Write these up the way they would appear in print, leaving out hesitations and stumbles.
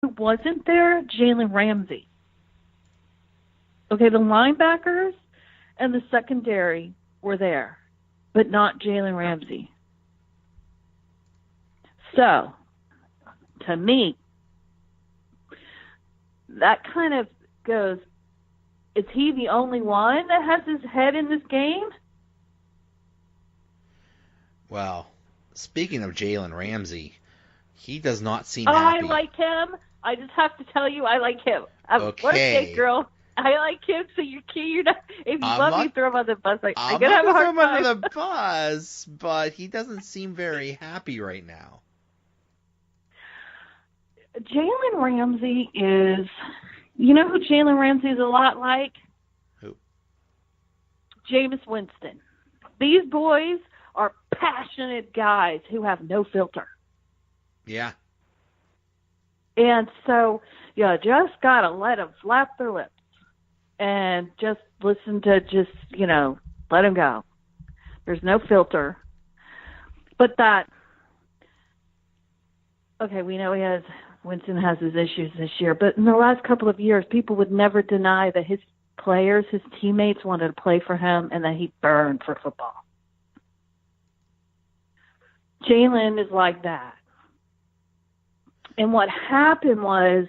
who wasn't there? Jalen Ramsey. Okay, the linebackers and the secondary were there, but not Jalen Ramsey. So, to me, that kind of goes, is he the only one that has his head in this game? Well, speaking of Jalen Ramsey, he does not seem I happy. like him. I just have to tell you, I like him. What a Okay. fake girl. I like him, so you're not, if you I'm let me not throw him on the bus, I'm I'm going to not have a gonna throw hard him under time. the bus, but he doesn't seem very happy right now. Jalen Ramsey is, you know who Jalen Ramsey is a lot like? Who? Jameis Winston. These boys are passionate guys who have no filter. Yeah. And so you just got to let them flap their lips and just listen to let them go. There's no filter. But okay, we know Winston has his issues this year, but in the last couple of years, people would never deny that his players, his teammates wanted to play for him and that he burned for football. Jalen is like that. And what happened was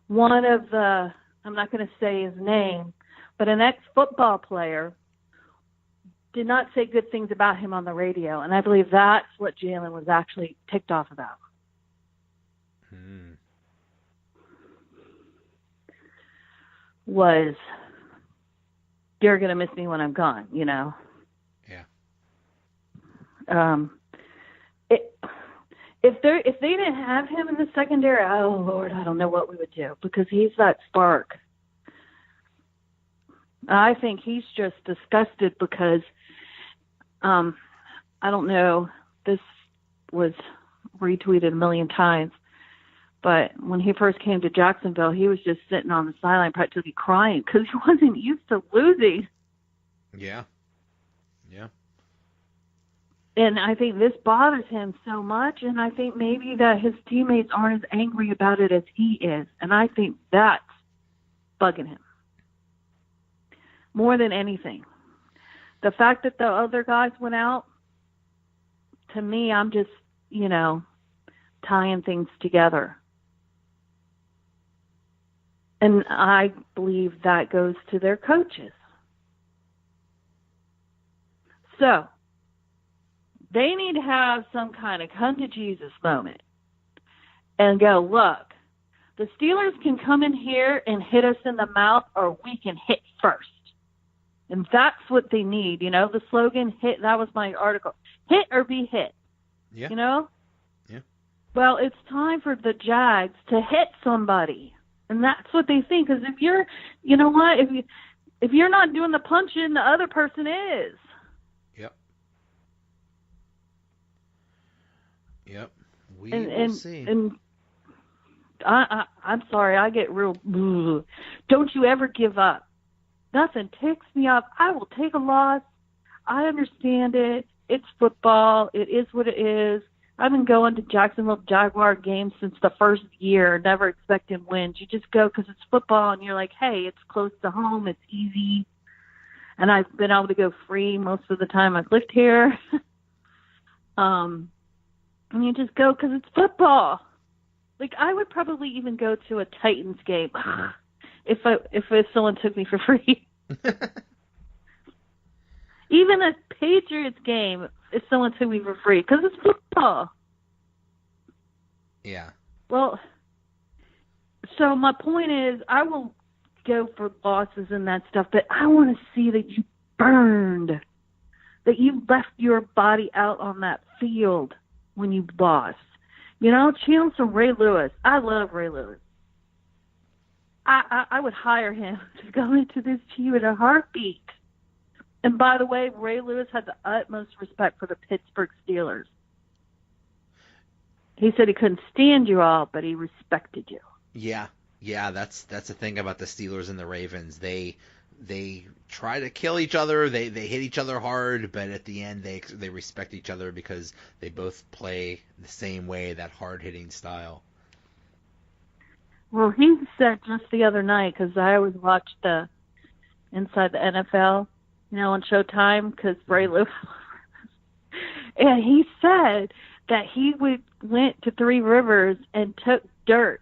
one of the, I'm not going to say his name, but an ex-football player did not say good things about him on the radio. And I believe that's what Jalen was actually ticked off about. Was, you're going to miss me when I'm gone, Yeah. If they didn't have him in the secondary, oh Lord, I don't know what we would do, because he's that spark. I think he's just disgusted because I don't know, this was retweeted a million times, but when he first came to Jacksonville, he was just sitting on the sideline practically crying because he wasn't used to losing. Yeah. Yeah. And I think this bothers him so much, and I think maybe that his teammates aren't as angry about it as he is. And I think that's bugging him more than anything. The fact that the other guys went out, to me, I'm just, tying things together. And I believe that goes to their coaches. So, they need to have some kind of come to Jesus moment and go, look, the Steelers can come in here and hit us in the mouth, or we can hit first. And that's what they need. The slogan, hit, that was my article, hit or be hit. Yeah. Yeah. Well, it's time for the Jags to hit somebody. And that's what they think. Because if you're, if you're not doing the punching, the other person is. Yep. We will see. And I'm sorry, I get real. Don't you ever give up. Nothing ticks me off. I will take a loss. I understand it. It's football. It is what it is. I've been going to Jacksonville Jaguar games since the first year, never expecting wins. You just go because it's football, and you're like, hey, it's close to home. It's easy. And I've been able to go free most of the time I've lived here. And you just go because it's football. Like, I would probably even go to a Titans game if someone took me for free. Even a Patriots game if someone took me for free, because it's football. Yeah. Well, so my point is, I will go for losses and that stuff, but I want to see that you burned, that you left your body out on that field when you lost. Channel some Ray Lewis. I love Ray Lewis. I would hire him to go into this team in a heartbeat. And by the way, Ray Lewis had the utmost respect for the Pittsburgh Steelers. He said he couldn't stand you all, but he respected you. Yeah, that's the thing about the Steelers and the Ravens. They try to kill each other. They hit each other hard, but at the end they respect each other because they both play the same way, that hard hitting style. Well, he said just the other night, because I always watch the Inside the NFL, on Showtime, because Bray Lewis. And he said that he went to Three Rivers and took dirt,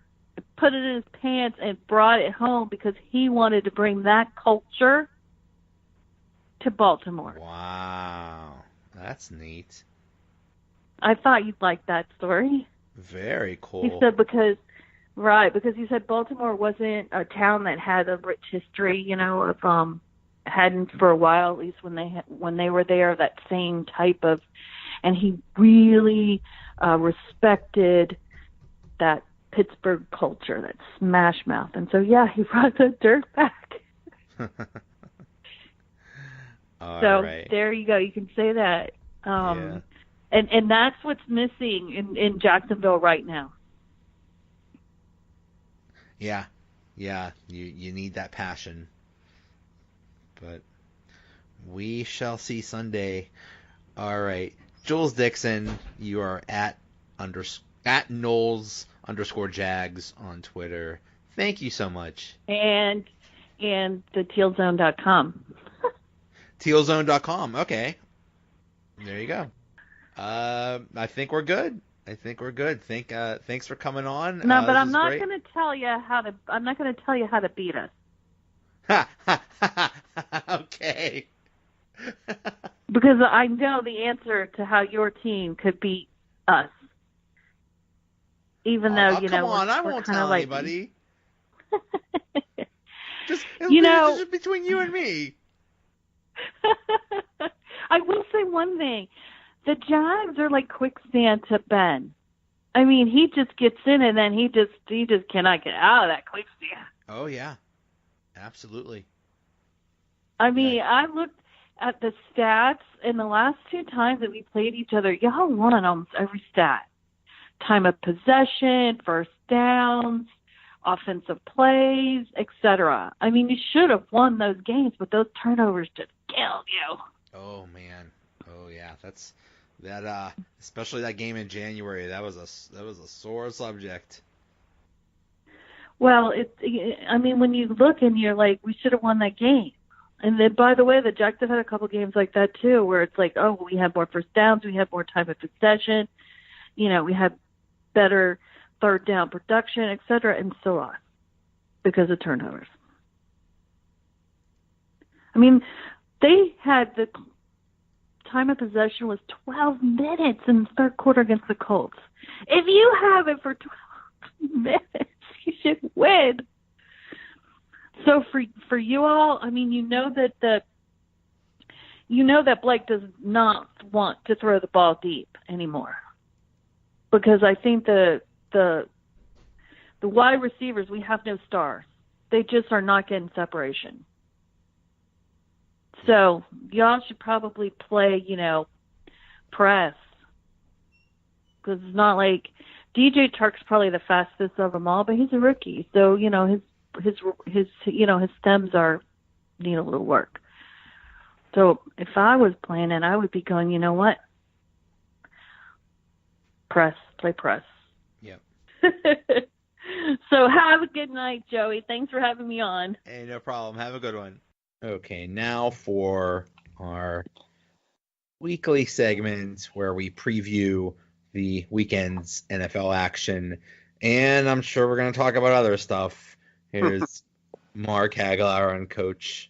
put it in his pants, and brought it home because he wanted to bring that culture to Baltimore. Wow. That's neat. I thought you'd like that story. Very cool. He said because he said Baltimore wasn't a town that had a rich history, of hadn't for a while, at least when they were there, that same type of, and he really respected that Pittsburgh culture, that smash mouth. And so, yeah, he brought the dirt back. Right. There you go. You can say that. Yeah. And that's what's missing in Jacksonville right now. Yeah. Yeah. You need that passion. But we shall see Sunday. All right. Jules Dixon, you are at Knowles_Jags on Twitter. Thank you so much. And the tealzone.com. Tealzone.com. Okay. There you go. I think we're good. Thanks for coming on. No, but I'm not going to tell you how to. I'm not going to tell you how to beat us. Okay. Because I know the answer to how your team could beat us. Even though come on, I won't tell anybody. Just between you and me. I will say one thing. The Jags are like quicksand to Ben. I mean, he just gets in and then he just cannot get out of that quicksand. Oh yeah, absolutely. I mean, I looked at the stats, and the last two times that we played each other, y'all won on almost every stat. Time of possession, first downs, offensive plays, etc. I mean, you should have won those games, but those turnovers just killed you. Oh man. Oh yeah. That's that. Especially that game in January. That was a sore subject. Well, I mean, when you look and you're like, we should have won that game. And then, by the way, the Jacks have had a couple games like that too, where it's like, oh, we had more first downs, we had more time of possession, we had better third down production, etc., and so on, because of turnovers. I mean, they had the time of possession was 12 minutes in the third quarter against the Colts. If you have it for 12 minutes, you should win. So for you all, I mean, that Blake does not want to throw the ball deep anymore, because I think the wide receivers, we have no stars. They just are not getting separation. So y'all should probably play, press, because it's not like DJ Turk's probably the fastest of them all, but he's a rookie, so his stems need a little work. So if I was playing it, I would be going, you know what? Play press. Yep. So have a good night, Joey. Thanks for having me on. Hey, no problem. Have a good one. Okay, now for our weekly segment where we preview the weekend's NFL action, and I'm sure we're going to talk about other stuff. Here's Mark Hagelauer and Coach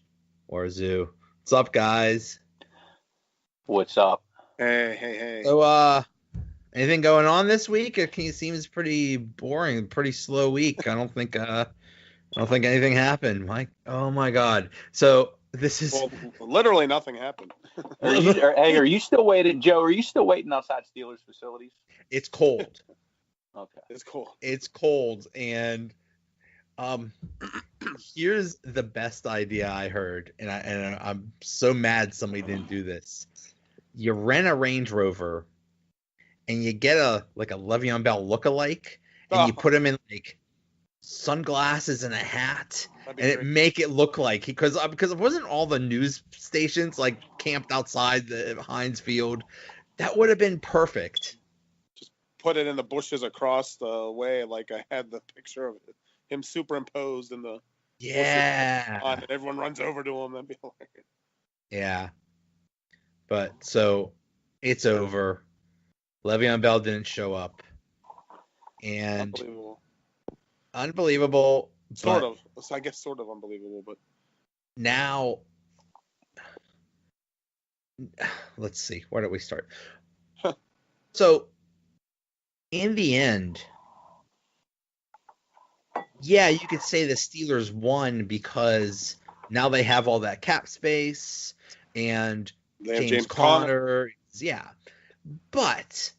Warzu. What's up, guys? What's up? Hey. So, anything going on this week? It seems pretty boring, pretty slow week. I don't think anything happened. Oh my God. So this is literally nothing happened. Are you still waiting, Joe? Are you still waiting outside Steelers facilities? It's cold. Okay. It's cold, and here's the best idea I heard, and I'm so mad somebody didn't do this. You rent a Range Rover, and you get a Le'Veon Bell lookalike, and you put him in like sunglasses and a hat, and it make it look like because it wasn't all the news stations like camped outside the Heinz Field. That would have been perfect. Just put it in the bushes across the way, like I had the picture of it him superimposed in the Yeah. and everyone runs over to him. That'd be hilarious. Yeah. But so it's over. Le'Veon Bell didn't show up. And unbelievable. Sort of. I guess sort of unbelievable, but now let's see. Where do we start? So in the end, yeah, you could say the Steelers won because now they have all that cap space and James Conner. Yeah. But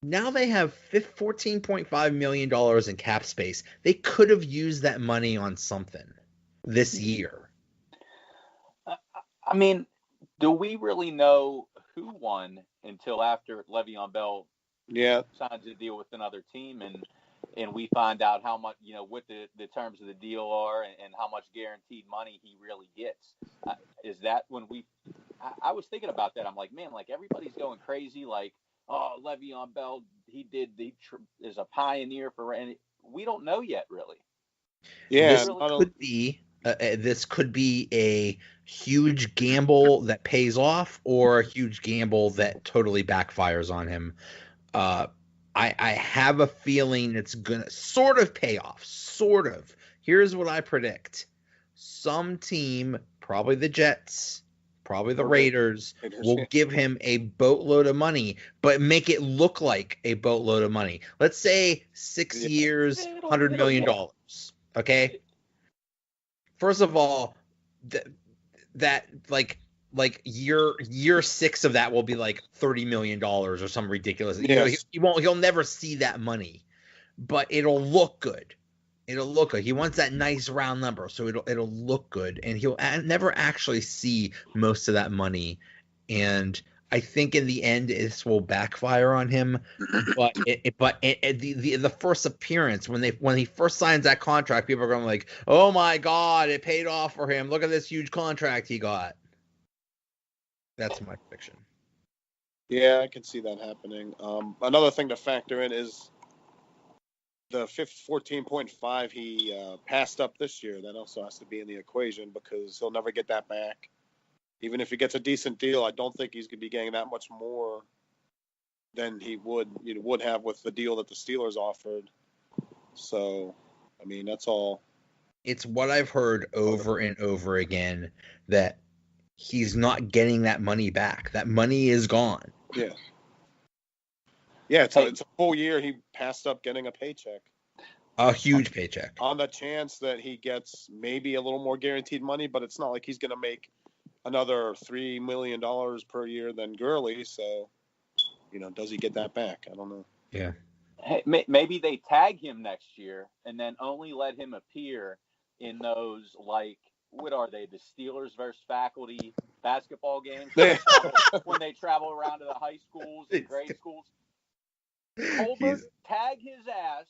now they have $14.5 million in cap space. They could have used that money on something this year. I mean, do we really know who won until after Le'Veon Bell signs a deal with another team and we find out how much, what the terms of the deal are and how much guaranteed money he really gets? Is that when I was thinking about that. I'm like, man, like everybody's going crazy. Like, oh, Le'Veon Bell, he is a pioneer for, and we don't know yet, really. Yeah, this could be a huge gamble that pays off, or a huge gamble that totally backfires on him. I have a feeling it's gonna sort of pay off. Sort of. Here's what I predict: some team, probably the Jets, probably the Raiders, will give him a boatload of money, but make it look like a boatload of money. Let's say 6 years, $100 million. Okay. First of all, that year 6 of that will be like $30 million or some ridiculous. Yes. He'll never see that money, but it'll look good. It'll look good. He wants that nice round number, so it'll look good, and he'll never actually see most of that money. And I think in the end, this will backfire on him. But the first appearance, when he first signs that contract, people are going like, "Oh my God, it paid off for him! Look at this huge contract he got." That's my prediction. Yeah, I can see that happening. Another thing to factor in is the 14.5 he passed up this year. That also has to be in the equation because he'll never get that back. Even if he gets a decent deal, I don't think he's going to be getting that much more than he would have with the deal that the Steelers offered. So, I mean, that's all. It's what I've heard over and over again, that he's not getting that money back. That money is gone. Yeah. Yeah, it's a full year he passed up getting a paycheck. A huge paycheck. On the chance that he gets maybe a little more guaranteed money, but it's not like he's going to make another $3 million per year than Gurley. So, does he get that back? I don't know. Yeah. Hey, maybe they tag him next year and then only let him appear in those, like, what are they, the Steelers versus faculty basketball games when they travel around to the high schools and grade schools. Colbert, tag his ass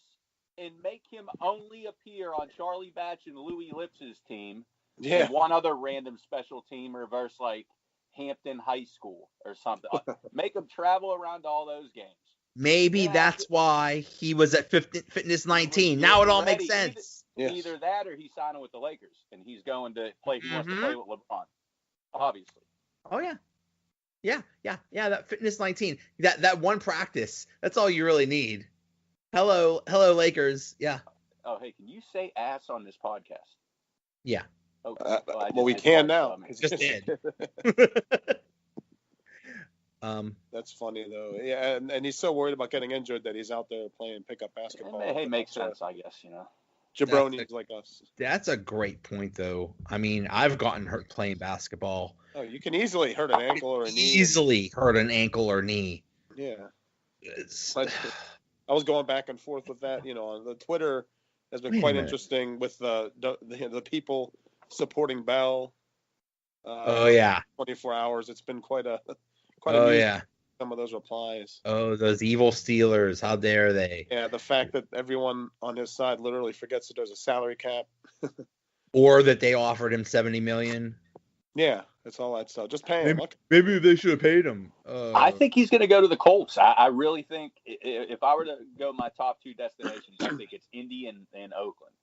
and make him only appear on Charlie Batch and Louis Lips's team. Yeah. And one other random special teamer versus like Hampton High School or something. Make him travel around to all those games. Maybe that's why he was at Fitness 19. Now it all makes sense. Either that or he's signing with the Lakers and he's going to play. He wants to play with LeBron, obviously. Oh yeah. Yeah. That Fitness 19. That one practice. That's all you really need. Hello, Lakers. Yeah. Oh, hey, can you say ass on this podcast? Yeah. Okay. Well, we can now. Just did. That's funny though. Yeah, and he's so worried about getting injured that he's out there playing pickup basketball. Hey, makes sense, I guess. Jabronis like us. That's a great point, though. I mean, I've gotten hurt playing basketball. Oh, you can easily hurt an ankle or a knee. Easily hurt an ankle or knee. Yeah. I was going back and forth with that. On the Twitter has been quite interesting with the people supporting Bell. 24 hours. It's been quite a some of those replies. Oh, those evil Steelers. How dare they? Yeah, the fact that everyone on his side literally forgets that there's a salary cap. Or that they offered him $70 million. Yeah, it's all that stuff. Just pay him. Maybe they should have paid him. I think he's going to go to the Colts. I really think if I were to go my top 2 destinations, I think it's Indy and Oakland.